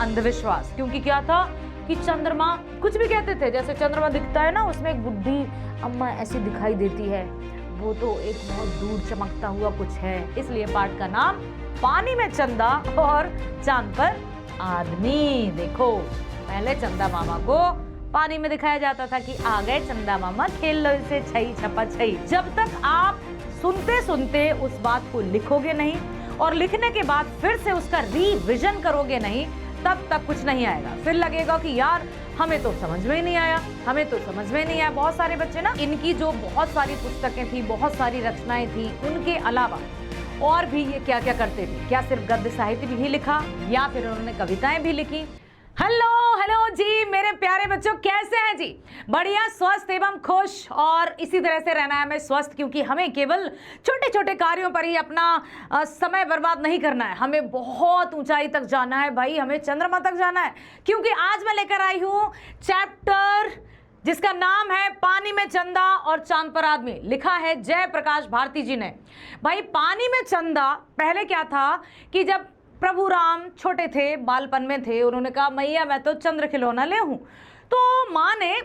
अंधविश्वास। क्योंकि क्या था कि चंद्रमा कुछ भी कहते थे, जैसे चंद्रमा दिखता है ना, उसमें एक बुढ़ी अम्मा ऐसी दिखाई देती है, वो तो एक बहुत दूर चमकता हुआ कुछ है। इसलिए पाठ का नाम पानी में चंदा और चांद पर आदमी। देखो, पहले चंदा मामा को पानी में दिखाया जाता था कि आ गए चंदा मामा, खेल लो इसे छई छपा छई। जब तक आप सुनते सुनते उस बात को लिखोगे नहीं और लिखने के बाद फिर से उसका रिविजन करोगे नहीं, तब तक कुछ नहीं आएगा। फिर लगेगा कि यार हमें तो समझ में ही नहीं आया, हमें तो समझ में नहीं आया। बहुत सारे बच्चे ना, इनकी जो बहुत सारी पुस्तकें थी, बहुत सारी रचनाएं थी, उनके अलावा और भी ये क्या क्या करते थे। क्या सिर्फ गद्य साहित्य भी लिखा या फिर उन्होंने कविताएं भी लिखी। हेलो हेलो जी मेरे प्यारे बच्चों, कैसे हैं जी? बढ़िया, स्वस्थ एवं खुश, और इसी तरह से रहना है हमें स्वस्थ, क्योंकि हमें केवल छोटे छोटे कार्यों पर ही अपना समय बर्बाद नहीं करना है। हमें बहुत ऊंचाई तक जाना है भाई, हमें चंद्रमा तक जाना है। क्योंकि आज मैं लेकर आई हूं चैप्टर जिसका नाम है पानी में चंदा और चांद पर आदमी। लिखा है जयप्रकाश भारती जी ने। भाई पानी में चंदा, पहले क्या था कि जब प्रभु राम छोटे थे, बालपन में थे, उन्होंने कहा मैया मैं तो चंद्र खिलौना ले हूं। तो माँ ने,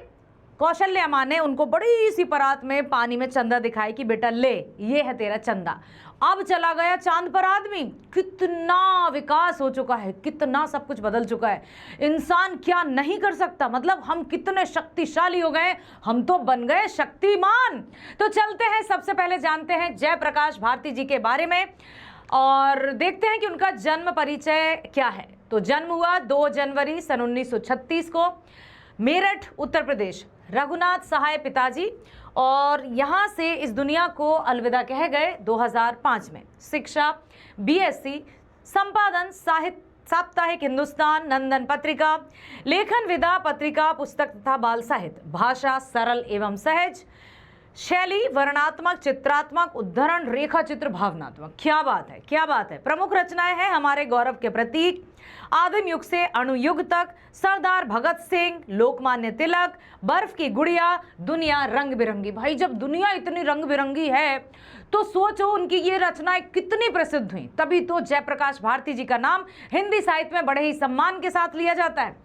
कौशल्या माँ ने उनको बड़ी सी परात में पानी में चंदा दिखाई कि बेटा ले, ये है तेरा चंदा। अब चला गया चांद पर आदमी। कितना विकास हो चुका है, कितना सब कुछ बदल चुका है। इंसान क्या नहीं कर सकता, मतलब हम कितने शक्तिशाली हो गए, हम तो बन गए शक्तिमान। तो चलते हैं, सबसे पहले जानते हैं जयप्रकाश भारती जी के बारे में और देखते हैं कि उनका जन्म परिचय क्या है। तो जन्म हुआ 2 जनवरी सन 1936 को, मेरठ उत्तर प्रदेश। रघुनाथ सहाय पिताजी, और यहाँ से इस दुनिया को अलविदा कह गए 2005 में। शिक्षा बीएससी, संपादन साहित्य साप्ताहिक हिंदुस्तान, नंदन पत्रिका, लेखन विधा पत्रिका, पुस्तक तथा बाल साहित्य। भाषा सरल एवं सहज, शैली वर्णात्मक, चित्रात्मक, उद्धरण, रेखा चित्र, भावनात्मक। क्या बात है, क्या बात है। प्रमुख रचनाएं हैं हमारे गौरव के प्रतीक, आदिम युग से अणुयुग तक, सरदार भगत सिंह, लोकमान्य तिलक, बर्फ की गुड़िया, दुनिया रंग बिरंगी। भाई जब दुनिया इतनी रंग बिरंगी है तो सोचो उनकी ये रचनाएं कितनी प्रसिद्ध हुई। तभी तो जयप्रकाश भारती जी का नाम हिंदी साहित्य में बड़े ही सम्मान के साथ लिया जाता है।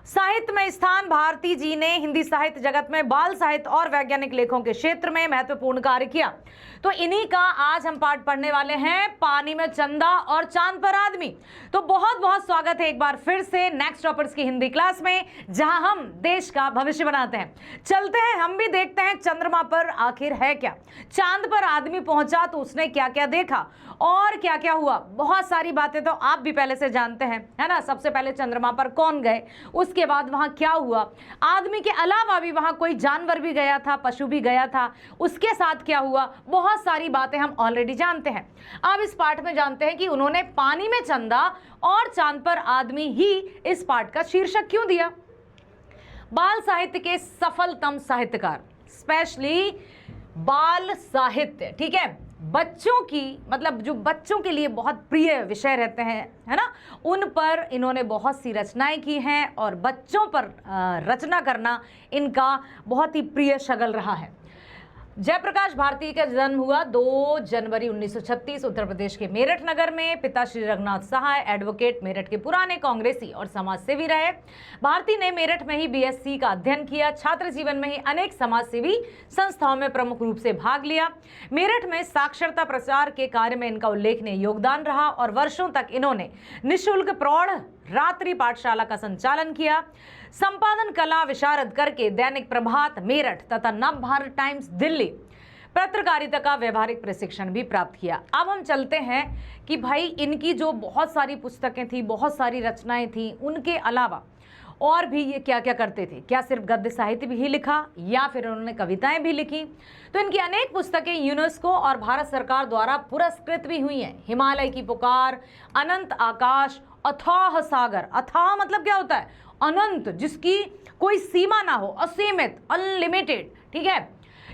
साहित्य में स्थान, भारती जी ने हिंदी साहित्य जगत में बाल साहित्य और वैज्ञानिक लेखों के क्षेत्र में महत्वपूर्ण कार्य किया। तो इन्हीं का आज हम पाठ पढ़ने वाले हैं, पानी में चंदा और चांद पर आदमी। तो बहुत बहुत स्वागत है एक बार फिर से नेक्स्ट टॉपर्स की हिंदी क्लास में, जहां हम देश का भविष्य बनाते हैं। चलते हैं, हम भी देखते हैं चंद्रमा पर आखिर है क्या। चांद पर आदमी पहुंचा तो उसने क्या क्या देखा और क्या क्या हुआ। बहुत सारी बातें तो आप भी पहले से जानते हैं, है ना। सबसे पहले चंद्रमा पर कौन गए, उसके बाद वहां क्या हुआ, आदमी के अलावा भी वहां कोई जानवर भी गया था, पशु भी गया था, उसके साथ क्या हुआ। बहुत सारी बातें हम ऑलरेडी जानते हैं। अब इस पाठ में जानते हैं कि उन्होंने पानी में चंदा और चांद पर आदमी ही इस पाठ का शीर्षक क्यों दिया। बाल साहित्य के सफलतम साहित्यकार, स्पेशली बाल साहित्य, ठीक है, बच्चों की, मतलब जो बच्चों के लिए बहुत प्रिय विषय रहते हैं, है ना, उन पर इन्होंने बहुत सी रचनाएं की हैं और बच्चों पर रचना करना इनका बहुत ही प्रिय शगल रहा है। जयप्रकाश भारती का जन्म हुआ 2 जनवरी 1936 उत्तर प्रदेश के मेरठ नगर में। पिता श्री रघुनाथ सहाय एडवोकेट, मेरठ के पुराने कांग्रेसी और समाज सेवी रहे। भारती ने मेरठ में ही बीएससी का अध्ययन किया। छात्र जीवन में ही अनेक समाज सेवी संस्थाओं में प्रमुख रूप से भाग लिया। मेरठ में साक्षरता प्रचार के कार्य में इनका उल्लेखनीय योगदान रहा और वर्षों तक इन्होंने निःशुल्क प्रौढ़ रात्रि पाठशाला का संचालन किया। संपादन कला विशारद करके दैनिक प्रभात मेरठ तथा नव भारत टाइम्स दिल्ली पत्रकारिता का व्यवहारिक प्रशिक्षण भी प्राप्त किया। अब हम चलते हैं कि भाई इनकी जो बहुत सारी पुस्तकें थी, बहुत सारी रचनाएं थी, उनके अलावा और भी ये क्या क्या करते थे। क्या सिर्फ गद्य साहित्य भी लिखा या फिर उन्होंने कविताएं भी लिखी। तो इनकी अनेक पुस्तकें यूनेस्को और भारत सरकार द्वारा पुरस्कृत भी हुई हैं। हिमालय की पुकार, अनंत आकाश, अथाह सागर। अथाह मतलब क्या होता है, अनंत, जिसकी कोई सीमा ना हो, असीमित, अनलिमिटेड, ठीक है।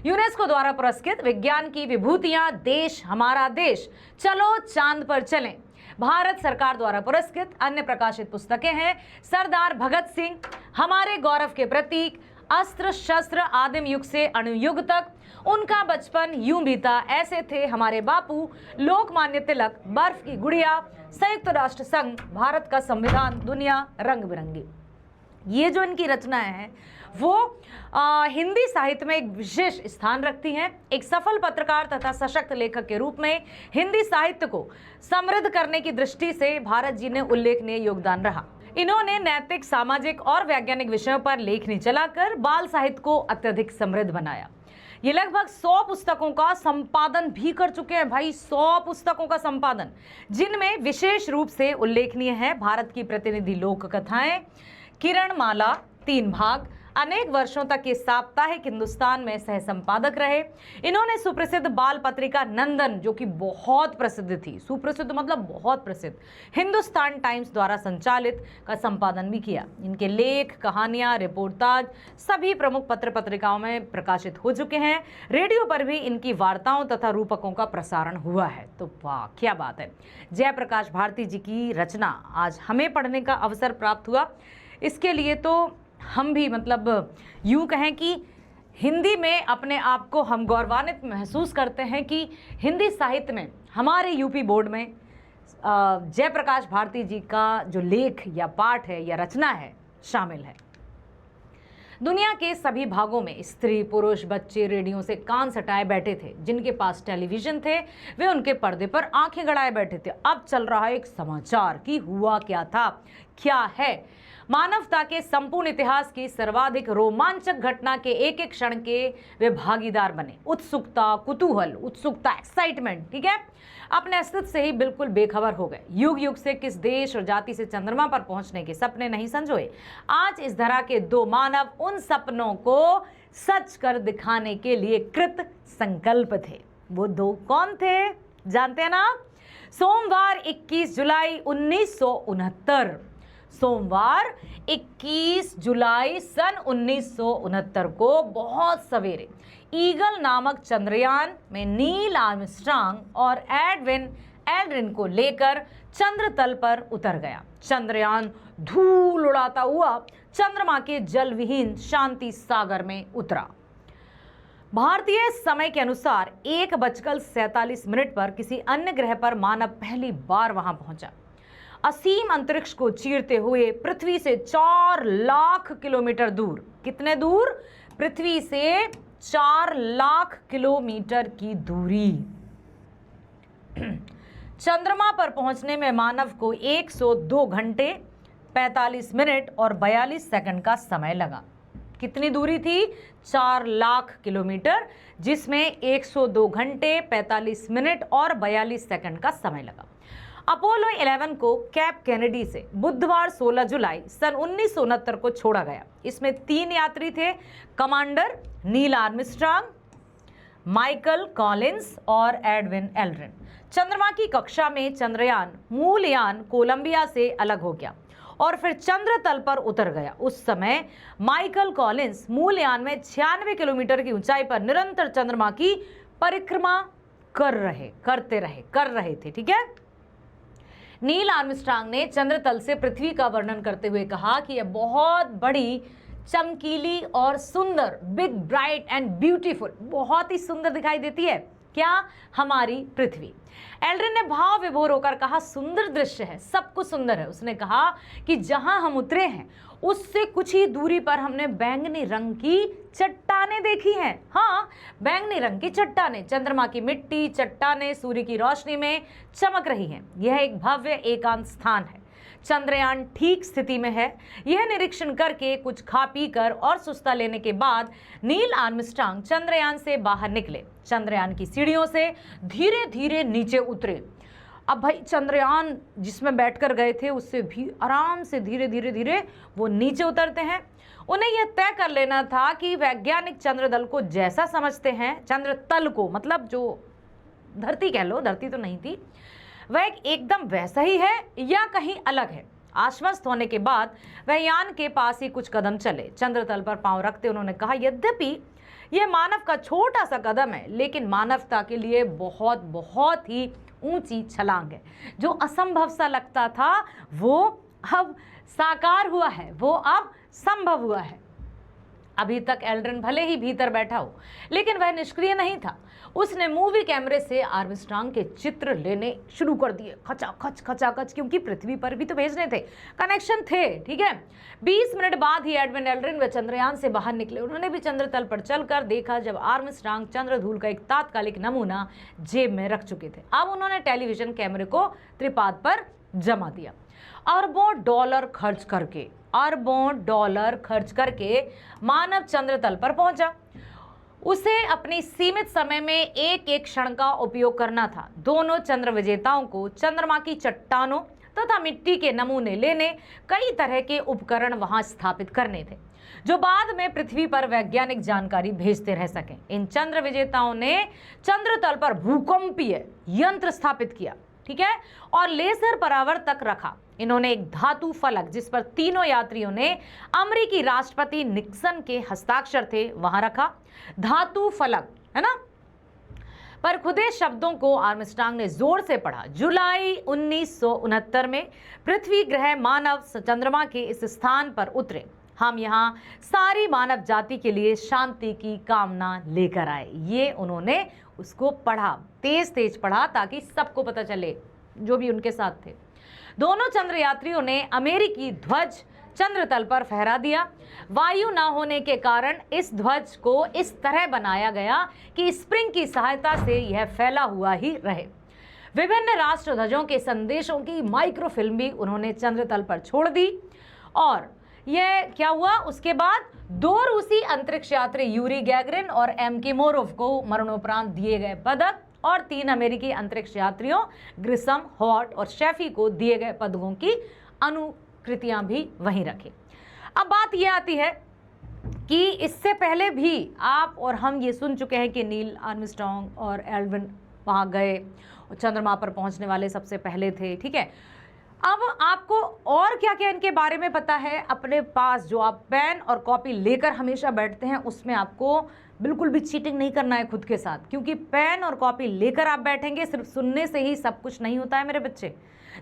यूनेस्को द्वारा पुरस्कृत विज्ञान की विभूतियां, देश हमारा देश, चलो चांद पर चलें। भारत सरकार द्वारा पुरस्कृत अन्य प्रकाशित पुस्तकें हैं सरदार भगत सिंह, हमारे गौरव के प्रतीक, अस्त्र शस्त्र, आदिम युग से अणुयुग तक, उनका बचपन यूं बीता, ऐसे थे हमारे बापू, लोकमान्य तिलक, बर्फ की गुड़िया, संयुक्त राष्ट्र संघ, भारत का संविधान, दुनिया, रंग बिरंगी। ये जो इनकी रचनाएं हैं वो हिंदी साहित्य में एक विशेष स्थान रखती हैं। एक सफल पत्रकार तथा सशक्त लेखक के रूप में हिंदी साहित्य को समृद्ध करने की दृष्टि से भारत जी ने उल्लेखनीय योगदान रहा। इन्होंने नैतिक, सामाजिक और वैज्ञानिक विषयों पर लेखनी चलाकर बाल साहित्य को अत्यधिक समृद्ध बनाया। ये लगभग 100 पुस्तकों का संपादन भी कर चुके हैं भाई, 100 पुस्तकों का संपादन, जिनमें विशेष रूप से उल्लेखनीय है भारत की प्रतिनिधि लोक कथाएं, किरणमाला 3 भाग, अनेक वर्षों तक ये साप्ताहिक हिंदुस्तान में सह संपादक रहे। इन्होंने सुप्रसिद्ध बाल पत्रिका नंदन, जो कि बहुत प्रसिद्ध थी, सुप्रसिद्ध मतलब बहुत प्रसिद्ध, हिंदुस्तान टाइम्स द्वारा संचालित, का संपादन भी किया। इनके लेख, कहानियां, रिपोर्टाज सभी प्रमुख पत्र पत्रिकाओं में प्रकाशित हो चुके हैं। रेडियो पर भी इनकी वार्ताओं तथा रूपकों का प्रसारण हुआ है। तो वाह, क्या बात है। जयप्रकाश भारती जी की रचना आज हमें पढ़ने का अवसर प्राप्त हुआ। इसके लिए तो हम भी मतलब यूँ कहें कि हिंदी में अपने आप को हम गौरवान्वित महसूस करते हैं कि हिंदी साहित्य में हमारे यूपी बोर्ड में जयप्रकाश भारती जी का जो लेख या पाठ है या रचना है शामिल है। दुनिया के सभी भागों में स्त्री, पुरुष, बच्चे रेडियो से कान सटाए बैठे थे। जिनके पास टेलीविजन थे वे उनके पर्दे पर आंखें गड़ाए बैठे थे। अब चल रहा है एक समाचार कि हुआ क्या था, क्या है। मानवता के संपूर्ण इतिहास की सर्वाधिक रोमांचक घटना के एक एक क्षण के वे भागीदार बने। उत्सुकता, कुतूहल, एक्साइटमेंट, ठीक है, अपने अस्तित्व से ही बिल्कुल बेखबर हो गए। युग युग से किस देश और जाति से चंद्रमा पर पहुंचने के सपने नहीं संजोए, आज इस धरा के 2 मानव उन सपनों को सच कर दिखाने के लिए कृत संकल्प थे। वो 2 कौन थे जानते हैं ना? सोमवार 21 जुलाई 1969, सोमवार 21 जुलाई सन 1969 को बहुत सवेरे ईगल नामक चंद्रयान में नील आर्मस्ट्रांग और एडविन एल्ड्रिन को लेकर चंद्र तल पर उतर गया। चंद्रयान धूल उड़ाता हुआ चंद्रमा के जलविहीन शांति सागर में उतरा। भारतीय समय के अनुसार 1:47 पर किसी अन्य ग्रह पर मानव पहली बार वहां पहुंचा। असीम अंतरिक्ष को चीरते हुए पृथ्वी से 4 लाख किलोमीटर दूर, कितने दूर? पृथ्वी से 4 लाख किलोमीटर की दूरी। चंद्रमा पर पहुंचने में मानव को 102 घंटे 45 मिनट और 42 सेकंड का समय लगा। कितनी दूरी थी? 4 लाख किलोमीटर, जिसमें 102 घंटे 45 मिनट और 42 सेकंड का समय लगा। अपोलो 11 को कैप केनेडी से बुधवार 16 जुलाई सन 1969 को छोड़ा गया। इसमें 3 यात्री थे, commander Neil Armstrong, Michael Collins और एडविन एल्ड्रिन। चंद्रमा की कक्षा में चंद्रयान मूल यान कोलंबिया से अलग हो गया और फिर चंद्र तल पर उतर गया। उस समय माइकल कॉलिंस मूल यान में 96 किलोमीटर की ऊंचाई पर निरंतर चंद्रमा की परिक्रमा कर रहे थे, ठीक है। नील आर्मस्ट्रांग ने चंद्र तल से पृथ्वी का वर्णन करते हुए कहा कि यह बहुत बड़ी, चमकीली और सुंदर, बिग, ब्राइट एंड ब्यूटीफुल, बहुत ही सुंदर दिखाई देती है। क्या? हमारी पृथ्वी। एल्ड्रिन ने भाव विभोर होकर कहा, सुंदर दृश्य है, सब कुछ सुंदर है। उसने कहा कि जहां हम उतरे हैं उससे कुछ ही दूरी पर हमने बैंगनी रंग की चट्टानें देखी हैं। हाँ, बैंगनी रंग की चट्टानें, चंद्रमा की मिट्टी, चट्टानें सूर्य की रोशनी में चमक रही हैं। यह एक भव्य एकांत स्थान है। चंद्रयान ठीक स्थिति में है। यह निरीक्षण करके कुछ खा पी कर और सुस्ता लेने के बाद नील आर्मस्ट्रांग चंद्रयान से बाहर निकले। चंद्रयान की सीढ़ियों से धीरे धीरे नीचे उतरे। अब भाई चंद्रयान जिसमें बैठकर गए थे उससे भी आराम से धीरे धीरे वो नीचे उतरते हैं। उन्हें यह तय कर लेना था कि वैज्ञानिक चंद्रदल को जैसा समझते हैं, चंद्र तल को मतलब जो धरती कह लो, धरती तो नहीं थी, वह एकदम वैसा ही है या कहीं अलग है। आश्वस्त होने के बाद वह यान के पास ही कुछ कदम चले। चंद्रतल पर पांव रखते उन्होंने कहा, यद्यपि यह मानव का छोटा सा कदम है, लेकिन मानवता के लिए बहुत बहुत ही ऊंची छलांग है। जो असंभव सा लगता था वो अब साकार हुआ है, वो अब संभव हुआ है। अभी तक एल्ड्रिन भले ही भीतर बैठा हो, लेकिन वह निष्क्रिय नहीं था। उसने मूवी कैमरे से आर्मस्ट्रांग के चित्र लेने शुरू कर दिए, खचाखच, क्योंकि पृथ्वी पर भी तो भेजने थे, कनेक्शन थे, ठीक है। 20 मिनट बाद ही एडविन एल्ड्रिन व चंद्रयान से बाहर निकले। उन्होंने भी चंद्र तल पर चलकर देखा जब आर्मस्ट्रांग चंद्रधूल का एक तात्कालिक नमूना जेब में रख चुके थे। अब उन्होंने टेलीविजन कैमरे को त्रिपाद पर जमा दिया। अरबों डॉलर खर्च करके मानव चंद्र तल पर पहुंचा। उसे अपनी सीमित समय में एक एक क्षण का उपयोग करना था। दोनों चंद्र विजेताओं को चंद्रमा की चट्टानों तथा मिट्टी के नमूने लेने, कई तरह के उपकरण वहां स्थापित करने थे जो बाद में पृथ्वी पर वैज्ञानिक जानकारी भेजते रह सकें। इन चंद्र विजेताओं ने चंद्र तल पर भूकंपीय यंत्र स्थापित किया, ठीक है, और लेजर परावर्तक रखा। इन्होंने एक धातु फलक, जिस पर तीनों यात्रियों ने अमेरिकी राष्ट्रपति निक्सन के हस्ताक्षर थे, वहां रखा। धातु फलक, है ना, पर खुदे शब्दों को आर्मस्ट्रांग ने जोर से पढ़ा। जुलाई 1969 में पृथ्वी ग्रह मानव चंद्रमा के इस स्थान पर उतरे। हम यहाँ सारी मानव जाति के लिए शांति की कामना लेकर आए। ये उन्होंने उसको पढ़ा, तेज पढ़ा, ताकि सबको पता चले जो भी उनके साथ थे। दोनों चंद्र यात्रियों ने अमेरिकी ध्वज चंद्र तल पर फहरा दिया। वायु न होने के कारण इस ध्वज को इस तरह बनाया गया कि स्प्रिंग की सहायता से यह फैला हुआ ही रहे। विभिन्न राष्ट्र ध्वजों के संदेशों की माइक्रोफिल्म भी उन्होंने चंद्र तल पर छोड़ दी। और यह क्या हुआ, उसके बाद 2 रूसी अंतरिक्ष यात्री यूरी गैगरिन और एम किमोरोव को मरणोपरांत दिए गए पदक और 3 अमेरिकी अंतरिक्ष यात्रियों ग्रिसम, हॉट और शेफी को दिए गए पदकों की अनुकृतियां भी वहीं रखी। अब बात यह आती है कि इससे पहले भी आप और हम ये सुन चुके हैं कि नील आर्मस्ट्रांग और एल्ड्रिन वहां गए और चंद्रमा पर पहुंचने वाले सबसे पहले थे, ठीक है। अब आपको और क्या क्या इनके बारे में पता है, अपने पास जो आप पेन और कॉपी लेकर हमेशा बैठते हैं, उसमें आपको बिल्कुल भी चीटिंग नहीं करना है खुद के साथ, क्योंकि पेन और कॉपी लेकर आप बैठेंगे, सिर्फ सुनने से ही सब कुछ नहीं होता है मेरे बच्चे।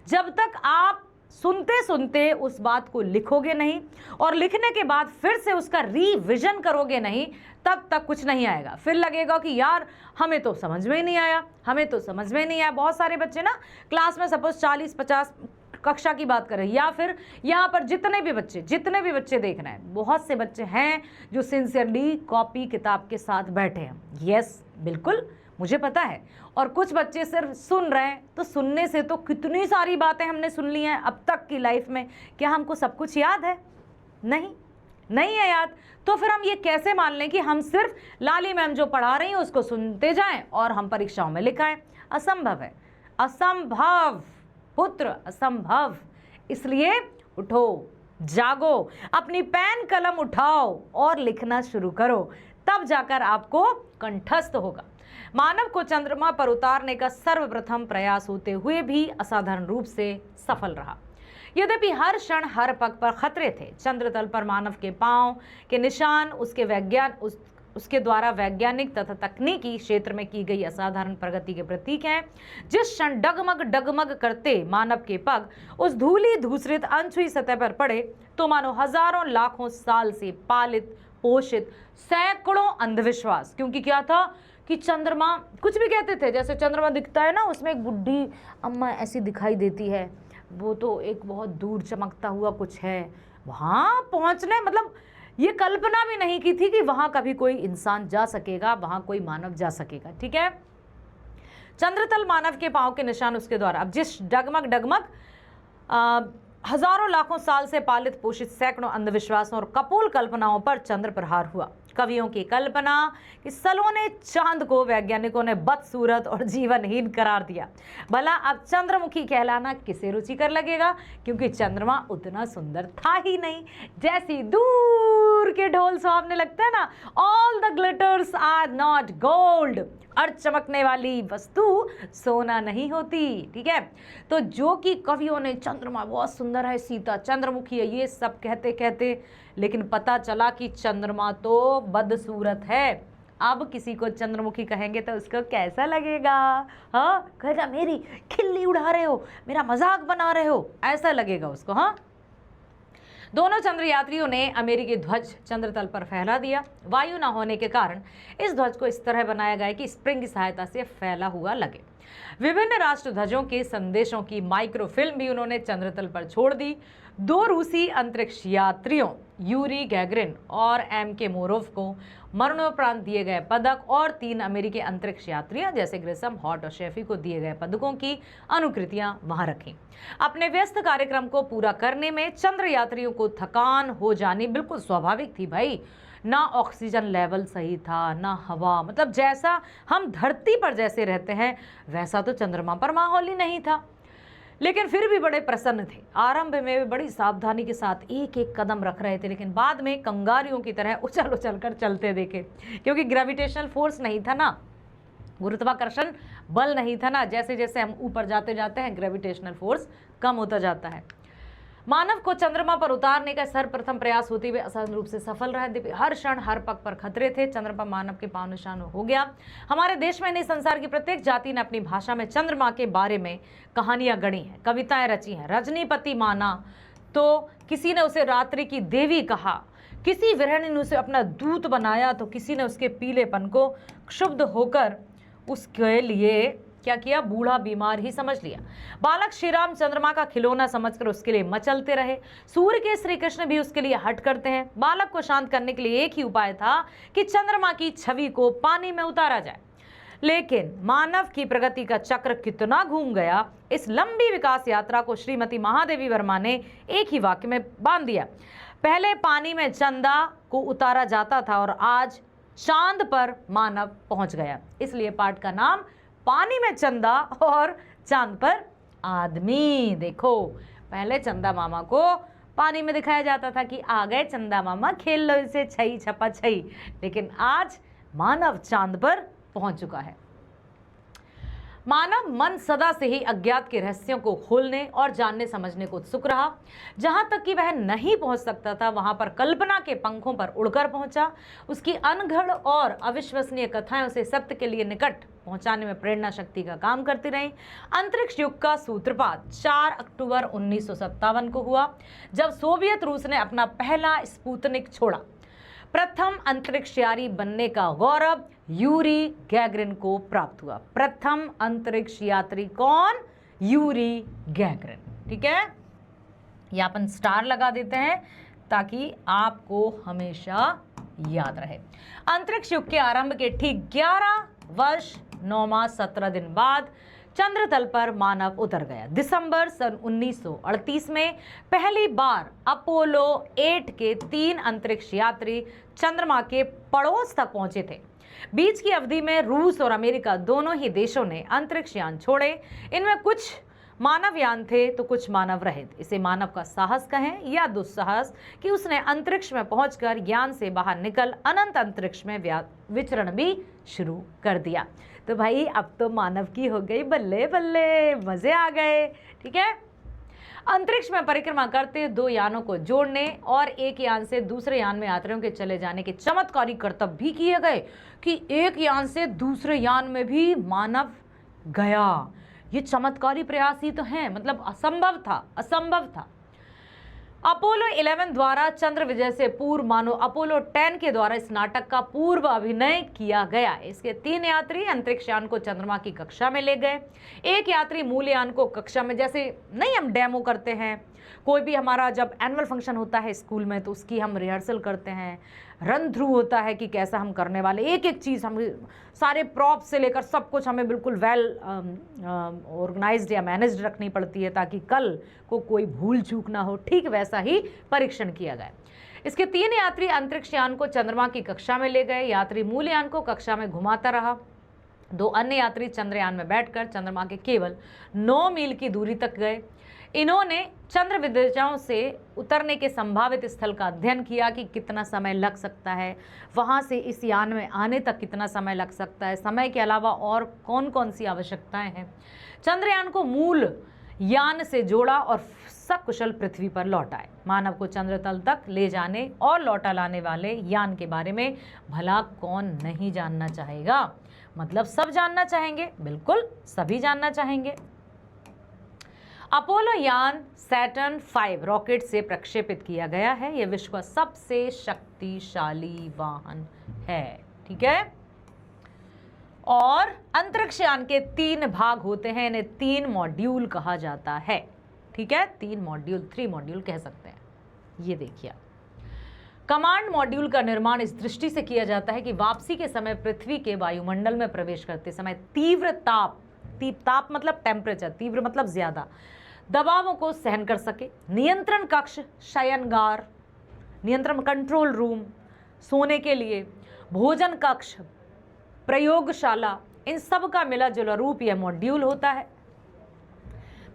जब तक आप सुनते सुनते उस बात को लिखोगे नहीं और लिखने के बाद फिर से उसका रिविजन करोगे नहीं, तब तक कुछ नहीं आएगा। फिर लगेगा कि यार हमें तो समझ में ही नहीं आया, बहुत सारे बच्चे ना क्लास में सपोज 40-50 कक्षा की बात करें, या फिर यहाँ पर जितने भी बच्चे देख रहे हैं, बहुत से बच्चे हैं जो सिंसियरली कॉपी किताब के साथ बैठे हैं। यस, बिल्कुल मुझे पता है। और कुछ बच्चे सिर्फ सुन रहे हैं, तो सुनने से तो कितनी सारी बातें हमने सुन ली हैं अब तक की लाइफ में। क्या हमको सब कुछ याद है? नहीं है याद। तो फिर हम ये कैसे मान लें कि हम सिर्फ लाली मैम जो पढ़ा रही हैं उसको सुनते जाएं और हम परीक्षाओं में लिखाएं? असंभव है, असंभव पुत्र, असंभव। इसलिए उठो, जागो, अपनी पेन कलम उठाओ और लिखना शुरू करो, तब जाकर आपको कंठस्थ होगा। मानव को चंद्रमा पर उतारने का सर्वप्रथम प्रयास होते हुए भी असाधारण रूप से सफल रहा। यद्यपि हर क्षण हर पग पर खतरे थे। चंद्र तल पर मानव के पांव के निशान उसके द्वारा वैज्ञानिक तथा तकनीकी क्षेत्र में की गई असाधारण प्रगति के प्रतीक हैं। जिस क्षण डगमग करते मानव के पग उस धूली धूसरित अनछुई सतह पर पड़े, तो मानो हजारों लाखों साल से पालित पोषित सैकड़ों अंधविश्वास, क्योंकि क्या था कि चंद्रमा, कुछ भी कहते थे, जैसे चंद्रमा दिखता है ना, उसमें एक बुढ़ी अम्मा ऐसी दिखाई देती है, वो तो एक बहुत दूर चमकता हुआ कुछ है। वहां पहुंचने, मतलब ये कल्पना भी नहीं की थी कि वहां कभी कोई इंसान जा सकेगा, वहां कोई मानव जा सकेगा, ठीक है। चंद्रतल मानव के पांव के निशान उसके द्वारा, अब जिस डगमग हजारों लाखों साल से पालित पोषित सैकड़ों अंधविश्वासों और कपोल कल्पनाओं पर चंद्र प्रहार हुआ। कवियों की कल्पना कि सलोने चांद को वैज्ञानिकों ने बदसूरत और जीवनहीन करार दिया। भला अब चंद्रमुखी कहलाना किसे रुचिकर लगेगा, क्योंकि चंद्रमा उतना सुंदर था ही नहीं। जैसी दूर के ढोल सुहावने लगता है ना, all the glitters are not gold, और चमकने वाली वस्तु सोना नहीं होती, ठीक है। तो जो कि कवियों ने चंद्रमा बहुत सुंदर है, सीता चंद्रमुखी है, ये सब कहते कहते, लेकिन पता चला कि चंद्रमा तो बदसूरत है। अब किसी को चंद्रमुखी कहेंगे तो उसको कैसा लगेगा? हाँ, कहेगा मेरी खिल्ली उड़ा रहे हो, मेरा मजाक बना रहे हो, ऐसा लगेगा उसको। हाँ, दोनों चंद्र यात्रियों ने अमेरिकी ध्वज चंद्र तल पर फहरा दिया। वायु न होने के कारण इस ध्वज को इस तरह बनाया गया कि स्प्रिंग की सहायता से फैला हुआ लगे। विभिन्न राष्ट्र ध्वजों के संदेशों की माइक्रोफिल्म भी उन्होंने चंद्र तल पर छोड़ दी। 2 रूसी अंतरिक्ष यात्रियों यूरी गैगरिन और M.K. मोरोव को मरणोपरांत दिए गए पदक और 3 अमेरिकी अंतरिक्ष यात्रियों जैसे ग्रिसम, हॉट और शेफी को दिए गए पदकों की अनुकृतियां वहां रखी। अपने व्यस्त कार्यक्रम को पूरा करने में चंद्र यात्रियों को थकान हो जानी बिल्कुल स्वाभाविक थी भाई। ना ऑक्सीजन लेवल सही था, ना हवा, मतलब जैसा हम धरती पर जैसे रहते हैं वैसा तो चंद्रमा पर माहौल ही नहीं था। लेकिन फिर भी बड़े प्रसन्न थे। आरंभ में वे बड़ी सावधानी के साथ एक एक कदम रख रहे थे, लेकिन बाद में कंगारियों की तरह उछल उछल कर चलते देखे, क्योंकि ग्रेविटेशनल फोर्स नहीं था ना, गुरुत्वाकर्षण बल नहीं था ना। जैसे जैसे हम ऊपर जाते जाते हैं ग्रेविटेशनल फोर्स कम होता जाता है। मानव को चंद्रमा पर उतारने का सर्वप्रथम प्रयास होते हुए आसान रूप से सफल रहा। हर क्षण हर पग पर खतरे थे। चंद्रमा मानव के पांव निशान हो गया। हमारे देश में नहीं, संसार की प्रत्येक जाति ने अपनी भाषा में चंद्रमा के बारे में कहानियां गढ़ी हैं, कविताएं रची हैं। रजनीपति माना तो किसी ने उसे रात्रि की देवी कहा, किसी विरहणी ने उसे अपना दूत बनाया तो किसी ने उसके पीलेपन को क्षुब्ध होकर उसके लिए क्या किया, बूढ़ा बीमार ही समझ लिया। बालक श्री राम चंद्रमा का खिलौना समझकर उसके लिए मचलते रहे। सूर्य के श्री कृष्ण भी उसके लिए हट करते हैं। बालक को शांत करने के लिए एक ही उपाय था कि चंद्रमा की छवि को पानी में उतारा जाए। लेकिन मानव की प्रगति का चक्र कितना घूम गया। इस लंबी विकास यात्रा को श्रीमती महादेवी वर्मा ने एक ही वाक्य में बांध दिया। पहले पानी में चंदा को उतारा जाता था और आज चांद पर मानव पहुंच गया। इसलिए पाठ का नाम पानी में चंदा और चांद पर आदमी। देखो, पहले चंदा मामा को पानी में दिखाया जाता था कि आ गए चंदा मामा, खेल लो इसे छई छपा छई, लेकिन आज मानव चांद पर पहुंच चुका है। मानव मन सदा से ही अज्ञात के रहस्यों को खोलने और जानने समझने को उत्सुक रहा। जहां तक कि वह नहीं पहुंच सकता था वहां पर कल्पना के पंखों पर उड़कर पहुंचा। उसकी अनगढ़ और अविश्वसनीय कथाएं उसे सत्य के लिए निकट पहुंचाने में प्रेरणा शक्ति का काम करती रही। अंतरिक्ष युग का सूत्रपात 4 अक्टूबर 1957 को हुआ, जब सोवियत रूस ने अपना पहला स्पुतनिक छोड़ा। प्रथम अंतरिक्ष यात्री बनने का गौरव यूरी गैगरिन को प्राप्त हुआ। प्रथम अंतरिक्ष यात्री कौन? Yuri Gagarin. ठीक है, ये अपन स्टार लगा देते हैं ताकि आपको हमेशा याद रहे। अंतरिक्ष युग के आरंभ के ठीक 11 वर्ष 9 माह 17 दिन बाद चंद्र तल पर मानव उतर गया। दिसंबर सन 1938 में पहली बार अपोलो 8 के 3 अंतरिक्ष यात्री चंद्रमा के पड़ोस तक पहुंचे थे। बीच की अवधि में रूस और अमेरिका दोनों ही देशों ने अंतरिक्ष यान छोड़े। इनमें कुछ मानव यान थे तो कुछ मानव रहित। इसे मानव का साहस कहें या दुस्साहस कि उसने अंतरिक्ष में पहुंचकर यान से बाहर निकल अनंत अंतरिक्ष में विचरण भी शुरू कर दिया। तो भाई अब तो मानव की हो गई बल्ले बल्ले, मजे आ गए। ठीक है, अंतरिक्ष में परिक्रमा करते 2 यानों को जोड़ने और एक यान से दूसरे यान में यात्रियों के चले जाने के चमत्कारी करतब भी किए गए कि एक यान से दूसरे यान में भी मानव गया। ये चमत्कारी प्रयास ही तो हैं, मतलब असंभव था। अपोलो 11 द्वारा चंद्र विजय से पूर्व मानो अपोलो 10 के द्वारा इस नाटक का पूर्व अभिनय किया गया। इसके 3 यात्री अंतरिक्ष यान को चंद्रमा की कक्षा में ले गए। एक यात्री मूल यान को कक्षा में, जैसे नहीं हम डेमो करते हैं, कोई भी हमारा जब एनुअल फंक्शन होता है स्कूल में तो उसकी हम रिहर्सल करते हैं, रन थ्रू होता है कि कैसा हम करने वाले, एक एक चीज़ हम सारे प्रॉप से लेकर सब कुछ हमें बिल्कुल वेल ऑर्गेनाइज्ड या मैनेज्ड रखनी पड़ती है ताकि कल को कोई भूल चूक ना हो। ठीक वैसा ही परीक्षण किया गया। इसके 3 यात्री अंतरिक्ष यान को चंद्रमा की कक्षा में ले गए। यात्री मूल यान को कक्षा में घुमाता रहा। 2 अन्य यात्री चंद्रयान में बैठकर चंद्रमा के केवल 9 मील की दूरी तक गए। इन्होंने चंद्र विद्याओं से उतरने के संभावित स्थल का अध्ययन किया कि कितना समय लग सकता है, वहां से इस यान में आने तक कितना समय लग सकता है, समय के अलावा और कौन कौन सी आवश्यकताएं हैं। चंद्रयान को मूल यान से जोड़ा और सकुशल पृथ्वी पर लौटाए। मानव को चंद्र तल तक ले जाने और लौटा लाने वाले यान के बारे में भला कौन नहीं जानना चाहेगा। मतलब सब जानना चाहेंगे, बिल्कुल सभी जानना चाहेंगे। अपोलो यान सैटर्न 5 रॉकेट से प्रक्षेपित किया गया है। यह विश्व का सबसे शक्तिशाली वाहन है। ठीक है, और अंतरिक्ष यान के 3 भाग होते हैं, इन्हें 3 मॉड्यूल कहा जाता है। ठीक है, 3 मॉड्यूल, 3 मॉड्यूल कह सकते हैं। ये देखिए, कमांड मॉड्यूल का निर्माण इस दृष्टि से किया जाता है कि वापसी के समय पृथ्वी के वायुमंडल में प्रवेश करते समय तीव्र ताप मतलब टेम्परेचर, तीव्र मतलब ज्यादा दबावों को सहन कर सके। नियंत्रण कक्ष, शयनगार, नियंत्रण कंट्रोल रूम, सोने के लिए भोजन कक्ष, प्रयोगशाला, इन सब का मिला जुला रूप यह मॉड्यूल होता है।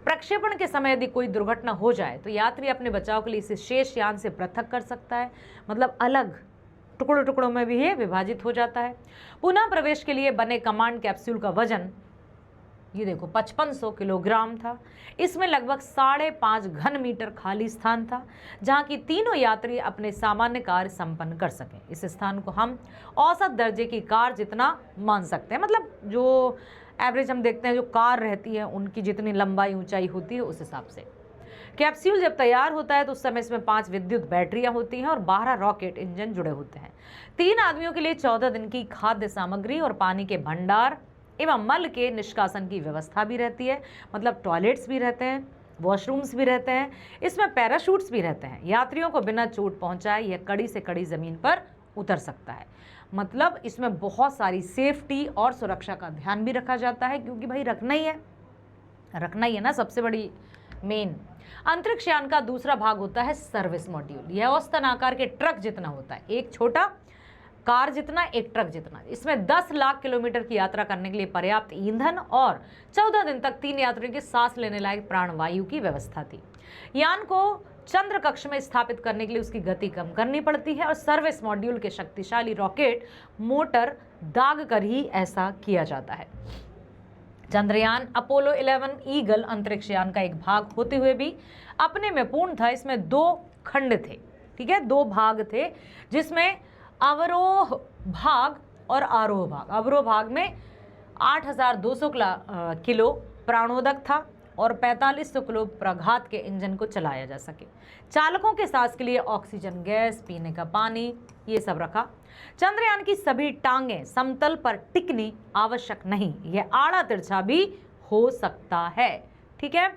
प्रक्षेपण के समय यदि कोई दुर्घटना हो जाए तो यात्री अपने बचाव के लिए इसे शेष यान से पृथक कर सकता है, मतलब अलग टुकड़ों टुकड़ों में भी ये विभाजित हो जाता है। पुनः प्रवेश के लिए बने कमांड कैप्सूल का वजन ये देखो 5500 किलोग्राम था। इसमें लगभग 5.5 घन मीटर खाली स्थान था, जहां की तीनों यात्री अपने सामान्य कार्य संपन्न कर सकें। इस स्थान को हम औसत दर्जे की कार जितना मान सकते हैं, मतलब जो एवरेज हम देखते हैं जो कार रहती है उनकी जितनी लंबाई ऊंचाई होती है उस हिसाब से। कैप्सूल जब तैयार होता है तो उस समय इसमें 5 विद्युत बैटरियां होती हैं और 12 रॉकेट इंजन जुड़े होते हैं। 3 आदमियों के लिए 14 दिन की खाद्य सामग्री और पानी के भंडार एवं मल के निष्कासन की व्यवस्था भी रहती है, मतलब टॉयलेट्स भी रहते हैं, वॉशरूम्स भी रहते हैं, इसमें पैराशूट्स भी रहते हैं। यात्रियों को बिना चोट पहुंचाए यह कड़ी से कड़ी जमीन पर उतर सकता है, मतलब इसमें बहुत सारी सेफ्टी और सुरक्षा का ध्यान भी रखा जाता है, क्योंकि भाई रखना ही है ना सबसे बड़ी मेन। अंतरिक्ष यान का दूसरा भाग होता है सर्विस मॉड्यूल। यह औसतन आकार के ट्रक जितना होता है, एक छोटा कार जितना, एक ट्रक जितना। इसमें 10 लाख किलोमीटर की यात्रा करने के लिए पर्याप्त ईंधन और 14 दिन तक 3 यात्रियों के सांस लेने लायक प्राणवायु की व्यवस्था थी। यान को चंद्र कक्ष में स्थापित करने के लिए उसकी गति कम करनी पड़ती है और सर्विस मॉड्यूल के शक्तिशाली रॉकेट मोटर दाग कर ही ऐसा किया जाता है। चंद्रयान अपोलो 11 ईगल अंतरिक्ष यान का एक भाग होते हुए भी अपने में पूर्ण था। इसमें 2 खंड थे, ठीक है, 2 भाग थे, जिसमें अवरोह भाग और आरोह भाग। अवरोह भाग में 8200 किलो प्राणोदक था और 4500 किलो प्रघात के इंजन को चलाया जा सके। चालकों के सांस के लिए ऑक्सीजन गैस, पीने का पानी, ये सब रखा। चंद्रयान की सभी टांगें समतल पर टिकनी आवश्यक नहीं, यह आड़ा तिरछा भी हो सकता है। ठीक है,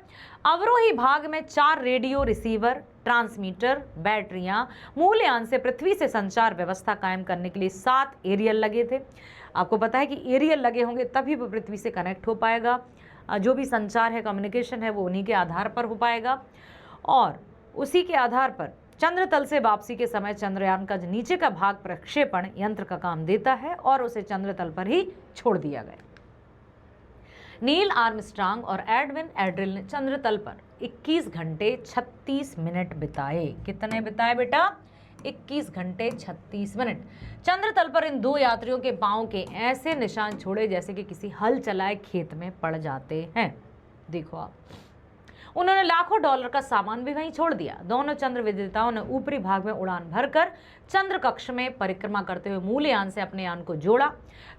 अवरोही भाग में 4 रेडियो रिसीवर, ट्रांसमीटर, बैटरियां, मूल यान से पृथ्वी से संचार व्यवस्था कायम करने के लिए 7 एरियल लगे थे। आपको पता है कि एरियल लगे होंगे तभी वो पृथ्वी से कनेक्ट हो पाएगा, जो भी संचार है, कम्युनिकेशन है, वो उन्हीं के आधार पर हो पाएगा। और उसी के आधार पर चंद्र तल से वापसी के समय चंद्रयान का नीचे का भाग प्रक्षेपण यंत्र का काम देता है और उसे चंद्र तल पर ही छोड़ दिया गया। नील आर्मस्ट्रांग और एडविन एड्रिल ने चंद्र तल पर 21 घंटे 36 मिनट बिताए। कितने बिताए बेटा? 21 घंटे 36 मिनट। चंद्र तल पर इन 2 यात्रियों के पांव के ऐसे निशान छोड़े जैसे कि किसी हल चलाए खेत में पड़ जाते हैं। देखो आप, उन्होंने लाखों डॉलर का सामान भी वहीं छोड़ दिया। दोनों चंद्र विजेताओं ने ऊपरी भाग में उड़ान भरकर चंद्र कक्ष में परिक्रमा करते हुए मूल यान से अपने यान को जोड़ा।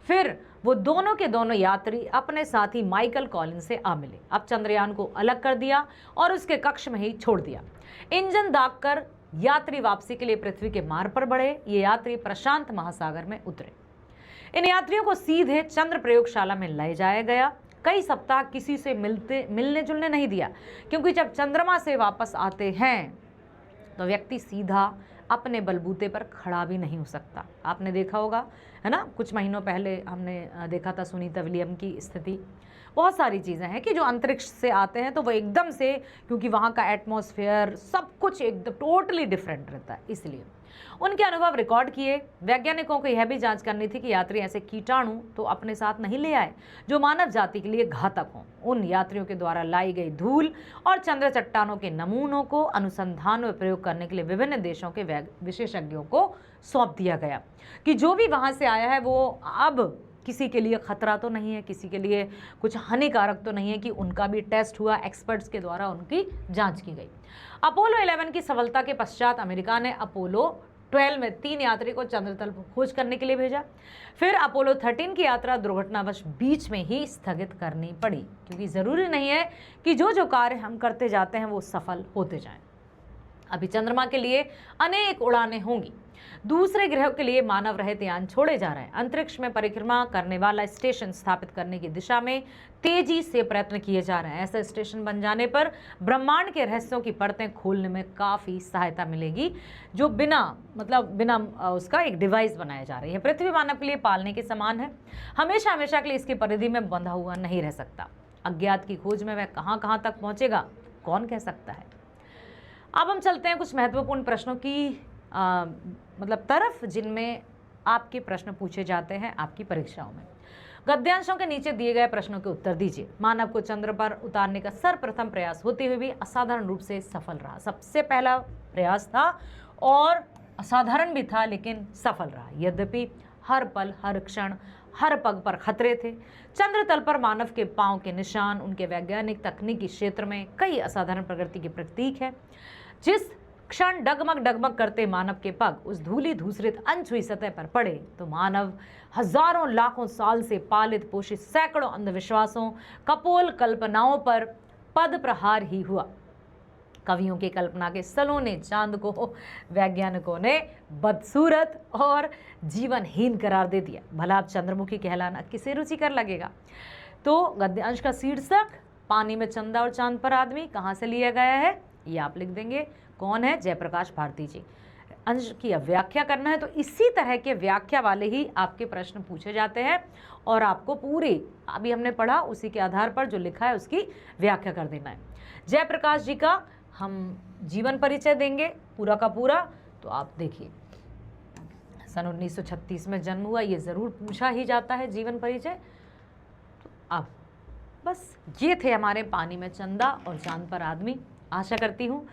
फिर वो दोनों के दोनों यात्री अपने साथी माइकल कॉलिंस से आ मिले। अब चंद्रयान को अलग कर दिया और उसके कक्ष में ही छोड़ दिया। इंजन दाग कर यात्री वापसी के लिए पृथ्वी के मार्ग पर बढ़े। ये यात्री प्रशांत महासागर में उतरे। इन यात्रियों को सीधे चंद्र प्रयोगशाला में ले जाया गया। कई सप्ताह किसी से मिलने जुलने नहीं दिया, क्योंकि जब चंद्रमा से वापस आते हैं तो व्यक्ति सीधा अपने बलबूते पर खड़ा भी नहीं हो सकता। आपने देखा होगा, है ना, कुछ महीनों पहले हमने देखा था सुनीता विलियम की स्थिति। बहुत सारी चीज़ें हैं कि जो अंतरिक्ष से आते हैं तो वो एकदम से, क्योंकि वहाँ का एटमॉस्फेयर सब कुछ एकदम टोटली डिफरेंट रहता है, इसलिए उनके अनुभव रिकॉर्ड किए। वैज्ञानिकों को यह भी जांच करनी थी कि यात्री ऐसे कीटाणु तो अपने साथ नहीं ले आए जो मानव जाति के लिए घातक हों। उन यात्रियों के द्वारा लाई गई धूल और चंद्र चट्टानों के नमूनों को अनुसंधान में प्रयोग करने के लिए विभिन्न देशों के विशेषज्ञों को सौंप दिया गया कि जो भी वहाँ से आया है वो अब किसी के लिए खतरा तो नहीं है, किसी के लिए कुछ हानिकारक तो नहीं है, कि उनका भी टेस्ट हुआ, एक्सपर्ट्स के द्वारा उनकी जांच की गई। अपोलो 11 की सफलता के पश्चात अमेरिका ने अपोलो 12 में 3 यात्री को चंद्रतल पर खोज करने के लिए भेजा। फिर अपोलो 13 की यात्रा दुर्घटनावश बीच में ही स्थगित करनी पड़ी, क्योंकि ज़रूरी नहीं है कि जो कार्य हम करते जाते हैं वो सफल होते जाएं। अभी चंद्रमा के लिए अनेक उड़ानें होंगी। दूसरे ग्रह के लिए मानव रहित यान छोड़े जा रहे हैं। अंतरिक्ष में परिक्रमा करने वाला स्टेशन स्थापित करने की दिशा में तेजी से प्रयत्न किए जा रहे हैं। ऐसा स्टेशन बन जाने पर ब्रह्मांड के रहस्यों की परतें खोलने में काफ़ी सहायता मिलेगी, जो बिना उसका एक डिवाइस बनाया जा रही है। पृथ्वी मानव के लिए पालने के समान है, हमेशा हमेशा के लिए इसकी परिधि में बंधा हुआ नहीं रह सकता। अज्ञात की खोज में वह कहाँ तक पहुँचेगा, कौन कह सकता है। अब हम चलते हैं कुछ महत्वपूर्ण प्रश्नों की तरफ, जिनमें आपके प्रश्न पूछे जाते हैं आपकी परीक्षाओं में। गद्यांशों के नीचे दिए गए प्रश्नों के उत्तर दीजिए। मानव को चंद्र पर उतारने का सर्वप्रथम प्रयास होते हुए भी असाधारण रूप से सफल रहा। सबसे पहला प्रयास था और असाधारण भी था, लेकिन सफल रहा। यद्यपि हर पल, हर क्षण, हर पग पर खतरे थे। चंद्र तल पर मानव के पांव के निशान उनके वैज्ञानिक तकनीकी क्षेत्र में कई असाधारण प्रगति के प्रतीक है। जिस क्षण डगमग करते मानव के पग उस धूली धूसरित अनछुई सतह पर पड़े, तो मानव हजारों लाखों साल से पालित पोषित सैकड़ों अंधविश्वासों, कपोल कल्पनाओं पर पद प्रहार ही हुआ। कवियों की कल्पना के सलोने चांद को वैज्ञानिकों ने बदसूरत और जीवनहीन करार दे दिया। भला अब चंद्रमुखी कहलाना किसे रुचिकर लगेगा। तो गद्यांश का शीर्षक पानी में चंदा और चांद पर आदमी कहाँ से लिया गया है, ये आप लिख देंगे। कौन है? जयप्रकाश भारती जी। अंश की व्याख्या करना है, तो इसी तरह के व्याख्या वाले ही आपके प्रश्न पूछे जाते हैं और आपको पूरी अभी हमने पढ़ा उसी के आधार पर जो लिखा है उसकी व्याख्या कर देना है। जयप्रकाश जी का हम जीवन परिचय देंगे पूरा का पूरा, तो आप देखिए सन 1936 में जन्म हुआ, ये ज़रूर पूछा ही जाता है जीवन परिचय। तो अब बस ये थे हमारे पानी में चंदा और चांद पर आदमी। आशा करती हूँ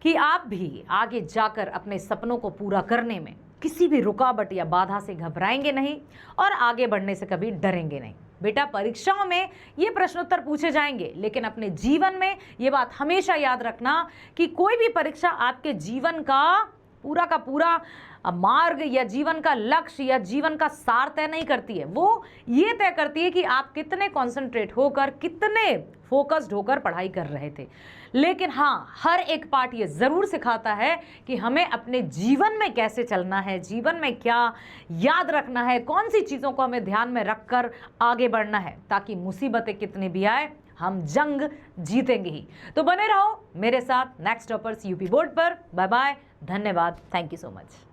कि आप भी आगे जाकर अपने सपनों को पूरा करने में किसी भी रुकावट या बाधा से घबराएंगे नहीं और आगे बढ़ने से कभी डरेंगे नहीं। बेटा, परीक्षाओं में ये प्रश्नोत्तर पूछे जाएंगे, लेकिन अपने जीवन में ये बात हमेशा याद रखना कि कोई भी परीक्षा आपके जीवन का पूरा मार्ग या जीवन का लक्ष्य या जीवन का सार तय नहीं करती है। वो ये तय करती है कि आप कितने कॉन्सेंट्रेट होकर, कितने फोकस्ड होकर पढ़ाई कर रहे थे। लेकिन हाँ, हर एक पार्ट ये ज़रूर सिखाता है कि हमें अपने जीवन में कैसे चलना है, जीवन में क्या याद रखना है, कौन सी चीज़ों को हमें ध्यान में रखकर आगे बढ़ना है, ताकि मुसीबतें कितनी भी आए हम जंग जीतेंगे ही। तो बने रहो मेरे साथ नेक्स्ट टॉपर्स यूपी बोर्ड पर। बाय बाय, धन्यवाद, थैंक यू सो मच।